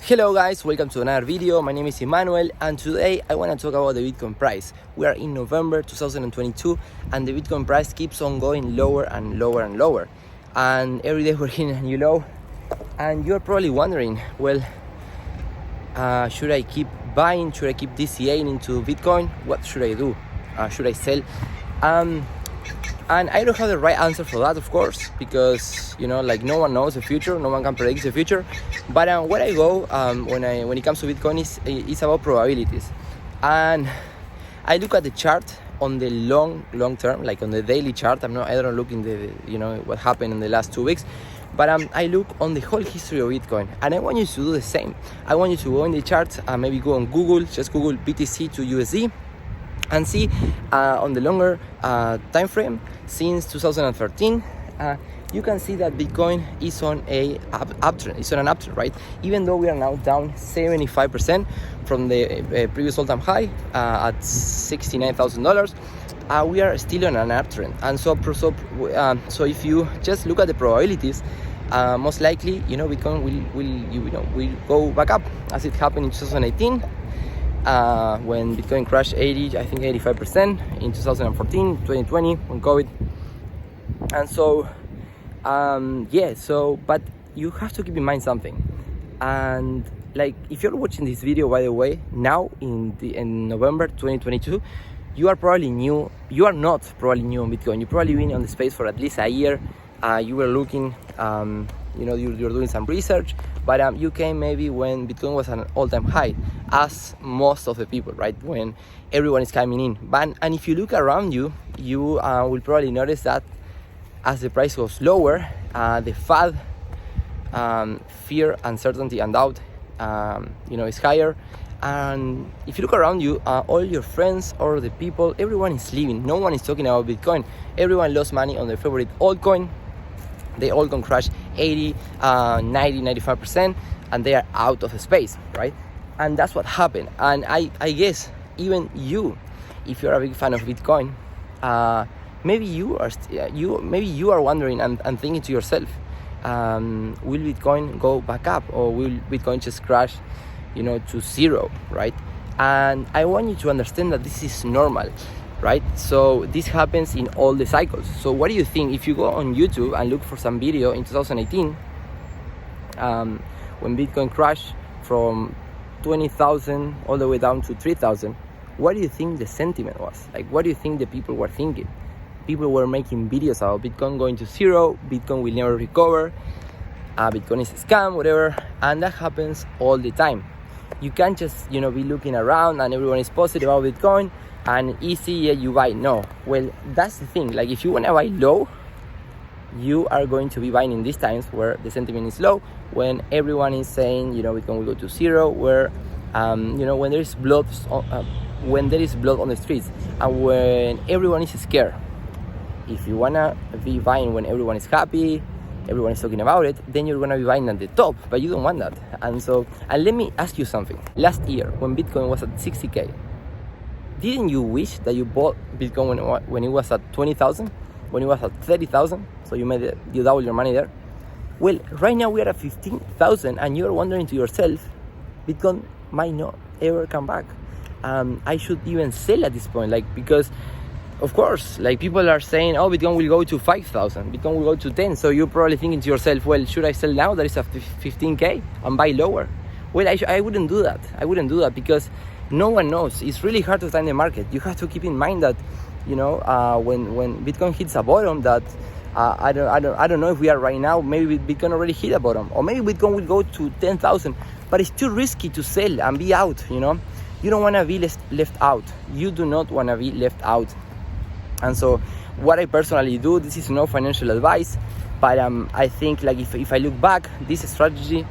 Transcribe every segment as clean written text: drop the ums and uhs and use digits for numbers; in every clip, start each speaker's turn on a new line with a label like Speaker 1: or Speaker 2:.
Speaker 1: Hello guys, welcome to another video. My name is Emmanuel and today I want to talk about the Bitcoin price. We are in November 2022 and the Bitcoin price keeps on going lower and lower and lower. And every day we're hitting a new low. And you're probably wondering, well, should I keep buying? Should I keep DCAing into Bitcoin? What should I do? Should I sell? And I don't have the right answer for that, of course, because like no one knows the future, no one can predict the future. But where I go when it comes to Bitcoin is about probabilities, and I look at the chart on the long term, like on the daily chart. I don't look in the what happened in the last 2 weeks, but I look on the whole history of Bitcoin, and I want you to do the same. I want you to go in the chart, maybe go on Google, just Google BTC to USD. And see on the longer time frame since 2013, you can see that Bitcoin is on a uptrend. It's on an uptrend, right? Even though we are now down 75% from the previous all-time high at $69,000, we are still on an uptrend. And so if you just look at the probabilities, most likely Bitcoin will go back up as it happened in 2018. When Bitcoin crashed 85% in 2014, 2020, when COVID. And so, but you have to keep in mind something. And like, if you're watching this video, by the way, now in November 2022, you are probably new. You are not probably new on Bitcoin. You've probably been on the space for at least a year. You were looking, you're doing some research, but you came maybe when Bitcoin was an all-time high, as most of the people, right? When everyone is coming in. And if you look around you, you will probably notice that as the price goes lower, the FUD, fear, uncertainty, and doubt, is higher. And if you look around you, all your friends or the people, everyone is leaving. No one is talking about Bitcoin. Everyone lost money on their favorite altcoin. The altcoin crashed 80, 90, 95%, and they are out of the space, right? And that's what happened. And I guess even you, if you're a big fan of Bitcoin, maybe you are wondering and thinking to yourself, will Bitcoin go back up, or will Bitcoin just crash, to zero, right? And I want you to understand that this is normal, right? So this happens in all the cycles. So what do you think if you go on YouTube and look for some video in 2018, when Bitcoin crashed from 20,000 all the way down to 3,000, what do you think the sentiment was? Like, what do you think the people were thinking? People were making videos about Bitcoin going to zero, Bitcoin will never recover, Bitcoin is a scam, whatever. And that happens all the time. You can't just be looking around and everyone is positive about Bitcoin and you buy. No. Well, that's the thing. Like, if you want to buy low, you are going to be buying in these times where the sentiment is low, when everyone is saying Bitcoin will go to zero, where when there is blood on the streets, and when everyone is scared. If you wanna be buying when everyone is happy, everyone is talking about it, then you're gonna be buying at the top, but you don't want that. And let me ask you something. Last year, when Bitcoin was at 60K, didn't you wish that you bought Bitcoin when it was at 20,000, when it was at 30,000? So you double your money there. Well, right now we are at 15,000, and you're wondering to yourself, Bitcoin might not ever come back. I should even sell at this point, because of course, people are saying, oh, Bitcoin will go to 5,000, Bitcoin will go to 10. So you're probably thinking to yourself, well, should I sell now that is at 15K and buy lower? Well, I wouldn't do that. I wouldn't do that because no one knows. It's really hard to time the market. You have to keep in mind that, when Bitcoin hits a bottom, that I don't know if we are right now. Maybe Bitcoin already hit a bottom, or maybe Bitcoin will go to 10,000. But it's too risky to sell and be out. You don't want to be left out. You do not want to be left out. And so what I personally do, this is no financial advice, but I think if I look back, this strategy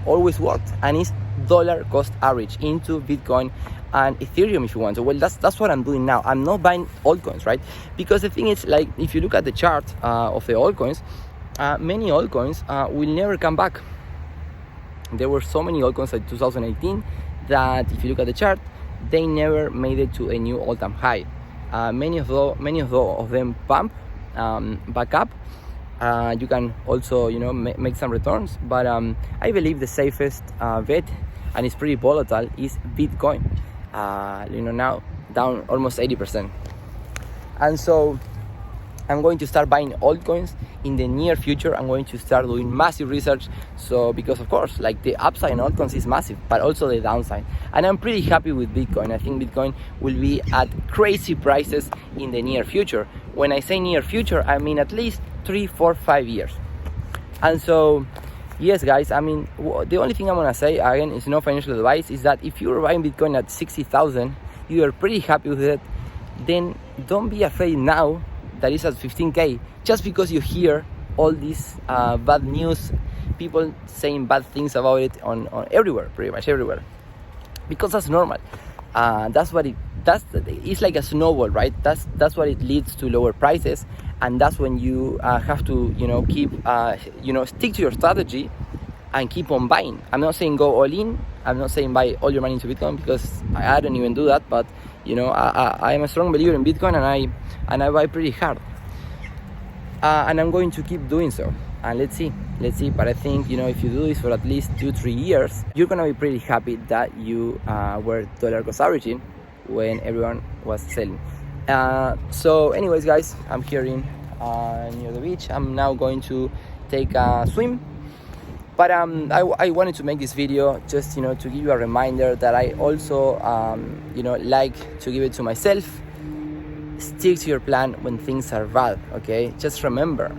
Speaker 1: always worked, and it's dollar cost average into Bitcoin and Ethereum if you want to. Well, that's what I'm doing now. I'm not buying altcoins, right? Because the thing is, if you look at the chart of the altcoins, many altcoins will never come back. There were so many altcoins in 2018 that if you look at the chart, they never made it to a new all-time high. Many of them pump back up, You can also, you know, make some returns. But I believe the safest bet, and it's pretty volatile, is Bitcoin. You know, now down almost 80%. And so I'm going to start buying altcoins in the near future. I'm going to start doing massive research. So because of course, like, the upside in altcoins is massive, but also the downside. And I'm pretty happy with Bitcoin. I think Bitcoin will be at crazy prices in the near future. When I say near future, I mean at least 3, 4, 5 years. And so, yes, guys, I mean, the only thing I'm gonna say, again, is no financial advice, is that if you're buying Bitcoin at 60,000, you are pretty happy with it, then don't be afraid now that it's at 15K, just because you hear all this bad news, people saying bad things about it on everywhere, pretty much everywhere, because that's normal. It's like a snowball, right? That's what it leads to, lower prices. And that's when you have to, you know, keep, stick to your strategy and keep on buying. I'm not saying go all in. I'm not saying buy all your money into Bitcoin, because I don't even do that. But, you know, I am a strong believer in Bitcoin, and I buy pretty hard. And I'm going to keep doing so. And let's see. But I think, you know, if you do this for at least 2-3 years, you're gonna be pretty happy that you were dollar cost averaging when everyone was selling. So anyways, guys, I'm here near the beach. I'm now going to take a swim. But I wanted to make this video just, you know, to give you a reminder that I also, like to give it to myself. Stick to your plan when things are bad, okay? Just remember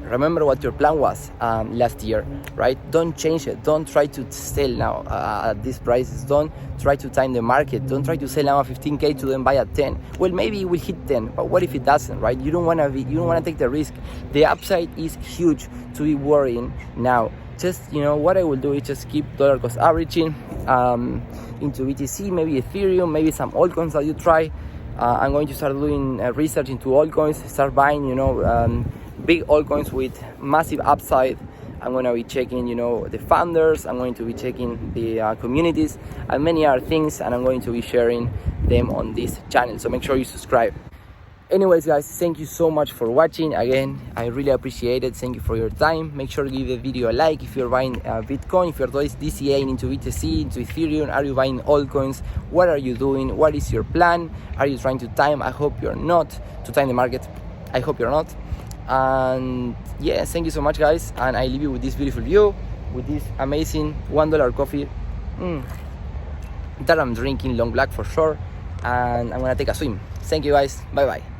Speaker 1: what your plan was last year, right? Don't change it. Don't try to sell now at these prices. Don't try to time the market. Don't try to sell now at 15K to then buy at 10. Well, maybe it will hit 10, but what if it doesn't, right? You don't want to take the risk. The upside is huge to be worrying now. Just, you know, what I will do is just keep dollar cost averaging into BTC, maybe Ethereum, maybe some altcoins that you try. I'm going to start doing research into altcoins, start buying, you know, big altcoins with massive upside. I'm going to be checking, you know, the founders. I'm going to be checking the communities and many other things, and I'm going to be sharing them on this channel. So make sure you subscribe. Anyways, guys, thank you so much for watching. Again, I really appreciate it. Thank you for your time. Make sure to give the video a like if you're buying Bitcoin, if you're DCAing into BTC, into Ethereum. Are you buying altcoins? What are you doing? What is your plan? Are you trying to time? I hope you're not, to time the market. I hope you're not. And yeah, thank you so much, guys. And I leave you with this beautiful view, with this amazing $1 coffee that I'm drinking, long black for sure. And I'm gonna take a swim. Thank you, guys. Bye bye.